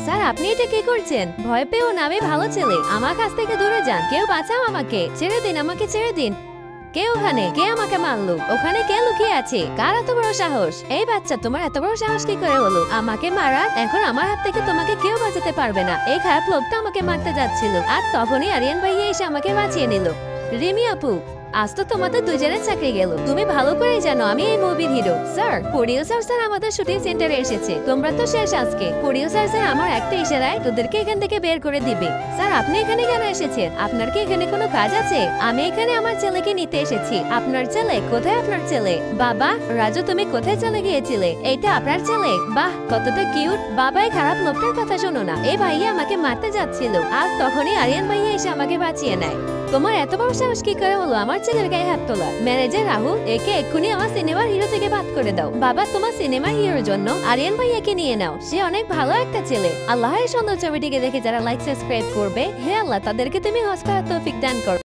Sir আপনি এটা কি করছেন? ভয় পেও না, আমি ভালো ছেলে। আমার কাছ থেকে দূরে যান, কেউ বাঁচাও আমাকে, ছেড়ে দিন, আমাকে ছেড়ে দিন। কে ওখানে? কে আমাকে মারলো? ওখানে কে লুকিয়ে আছে? কার এত বড় সাহস? এই বাচ্চা, তোমার এত বড় সাহস কি করে হলো আমাকে মারার? এখন আমার হাত থেকে তোমাকে কেউ বাঁচাতে পারবে না। এই খারাপ লোকটা আমাকে মারতে যাচ্ছিল, আর তখনই আরিয়ান ভাইয়া এসে আমাকে বাঁচিয়ে নিল। রিমি আপু, আজ তো তোমাদের দুজনের চাকরি গেল। তুমি ভালো করেই জানো আমি এই মুভির হিরো। স্যার, প্রোডিউসার স্যার আমাদের শুটিং সেন্টারে এসেছে। তোমরা তো শেষ আজকে। প্রোডিউসার স্যার আমার একটা ইশারায় তোদেরকে এখান থেকে বের করে দিবে। স্যার আপনি এখানে কেন এসেছেন? আপনার কি এখানে কোনো কাজ আছে? আমি এখানে আমার ছেলেকে নিতে এসেছি। আপনার ছেলে কোথায়? আপনার ছেলে? বাবা, রাজু তুমি কোথায় চলে গিয়েছিলে? এইটা আপনার ছেলে? বাহ, কতটা কিউট। বাবাই খারাপ লোকটার কথা শোনো না। এই ভাইয়া আমাকে মারতে যাচ্ছিল, আর তখনই আরিয়ান ভাইয়া এসে আমাকে বাঁচিয়ে নেয়। তোমার এত বড় সাহস কি করে হলো আমার ছেলের গায়ে হাত তোলা? ম্যানেজার রাহুল, একে এক্ষুনি আমার সিনেমার হিরো থেকে বাদ করে দাও। বাবা, তোমার সিনেমার হিরোর জন্য আরিয়ান ভাইয়াকে নিয়ে নাও। সে অনেক ভালো একটা ছেলে। আল্লাহ এই সুন্দর ছবিটিকে দেখে যারা লাইক সাবস্ক্রাইব করবে, হে আল্লাহ তাদেরকে তুমি হজ করার তৌফিক দান করো।